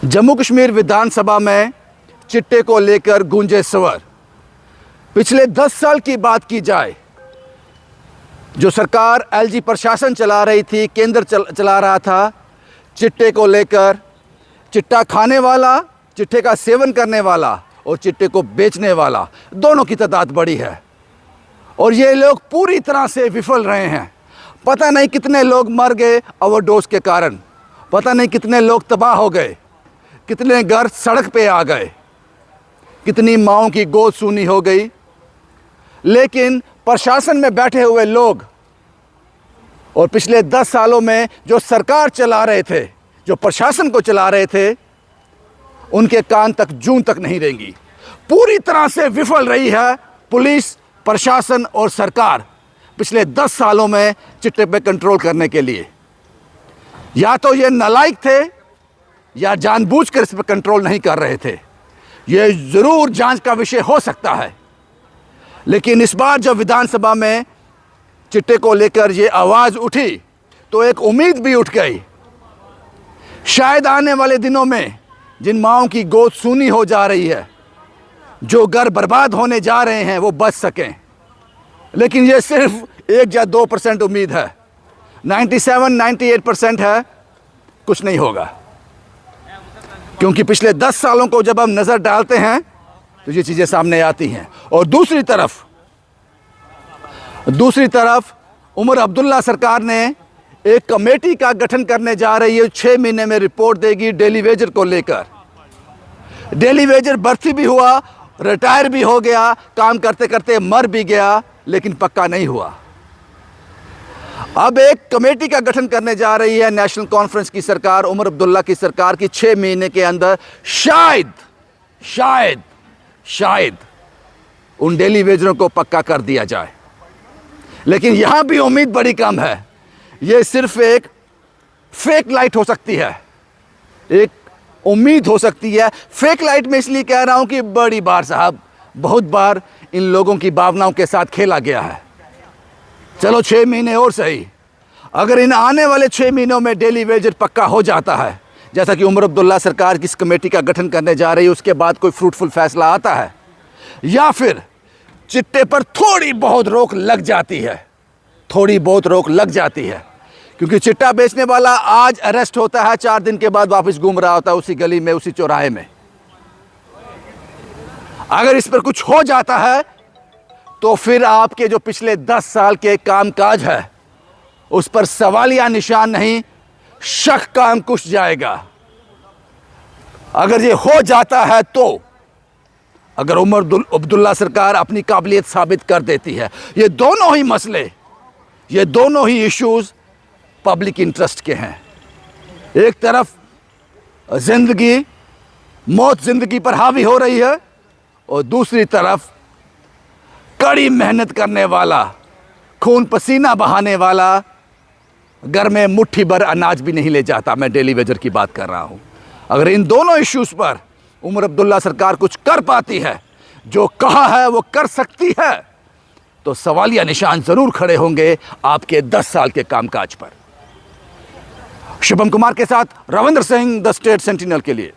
जम्मू कश्मीर विधानसभा में चिट्टे को लेकर गूंजे स्वर। पिछले 10 साल की बात की जाए, जो सरकार एलजी प्रशासन चला रही थी, केंद्र चला रहा था, चिट्टे को लेकर, चिट्टा खाने वाला, चिट्टे का सेवन करने वाला और चिट्टे को बेचने वाला, दोनों की तादाद बड़ी है और ये लोग पूरी तरह से विफल रहे हैं। पता नहीं कितने लोग मर गए ओवरडोज के कारण, पता नहीं कितने लोग तबाह हो गए, कितने घर सड़क पे आ गए, कितनी माँओं की गोद सूनी हो गई। लेकिन प्रशासन में बैठे हुए लोग और पिछले 10 सालों में जो सरकार चला रहे थे, जो प्रशासन को चला रहे थे, उनके कान तक जूं तक नहीं रहेंगी। पूरी तरह से विफल रही है पुलिस, प्रशासन और सरकार पिछले 10 सालों में चिट्टे पे कंट्रोल करने के लिए। या तो ये नालायक थे या जानबूझकर इस पर कंट्रोल नहीं कर रहे थे। ये ज़रूर जांच का विषय हो सकता है। लेकिन इस बार जब विधानसभा में चिट्टे को लेकर ये आवाज़ उठी तो एक उम्मीद भी उठ गई। शायद आने वाले दिनों में जिन माँओं की गोद सूनी हो जा रही है, जो घर बर्बाद होने जा रहे हैं, वो बच सकें। लेकिन ये सिर्फ 1 या 2% उम्मीद है। 97-98% है कुछ नहीं होगा, क्योंकि पिछले 10 सालों को जब हम नज़र डालते हैं तो ये चीज़ें सामने आती हैं। और दूसरी तरफ उमर अब्दुल्ला सरकार ने एक कमेटी का गठन करने जा रही है, 6 महीने में रिपोर्ट देगी डेली वेजर को लेकर। डेली वेजर भर्ती भी हुआ, रिटायर भी हो गया, काम करते करते मर भी गया, लेकिन पक्का नहीं हुआ। अब एक कमेटी का गठन करने जा रही है नेशनल कॉन्फ्रेंस की सरकार, उमर अब्दुल्ला की सरकार की। 6 महीने के अंदर शायद उन डेली वेजरों को पक्का कर दिया जाए। लेकिन यहां भी उम्मीद बड़ी कम है। ये सिर्फ एक फेक लाइट हो सकती है, एक उम्मीद हो सकती है। फेक लाइट में इसलिए कह रहा हूं कि बड़ी बार साहब, बहुत बार इन लोगों की भावनाओं के साथ खेला गया है। चलो 6 महीने और सही, अगर इन आने वाले 6 महीनों में डेली वेजर पक्का हो जाता है, जैसा कि उमर अब्दुल्ला सरकार किस कमेटी का गठन करने जा रही है, उसके बाद कोई फ्रूटफुल फैसला आता है, या फिर चिट्टे पर थोड़ी बहुत रोक लग जाती है, क्योंकि चिट्टा बेचने वाला आज अरेस्ट होता है, 4 दिन के बाद वापस घूम रहा होता है उसी गली में, उसी चौराहे में। अगर इस पर कुछ हो जाता है तो फिर आपके जो पिछले 10 साल के कामकाज है, उस पर सवालिया निशान नहीं, शक का अंकुश जाएगा। अगर ये हो जाता है तो, अगर उमर अब्दुल्ला सरकार अपनी काबिलियत साबित कर देती है, ये दोनों ही मसले, ये दोनों ही इश्यूज पब्लिक इंटरेस्ट के हैं। एक तरफ जिंदगी, मौत जिंदगी पर हावी हो रही है, और दूसरी तरफ कड़ी मेहनत करने वाला, खून पसीना बहाने वाला, घर में मुट्ठी भर अनाज भी नहीं ले जाता। मैं डेली वेजर की बात कर रहा हूं। अगर इन दोनों इश्यूज पर उमर अब्दुल्ला सरकार कुछ कर पाती है, जो कहा है वो कर सकती है, तो सवालिया निशान जरूर खड़े होंगे आपके 10 साल के कामकाज पर। शुभम कुमार के साथ Ravindra Singh, the state sentinel के लिए।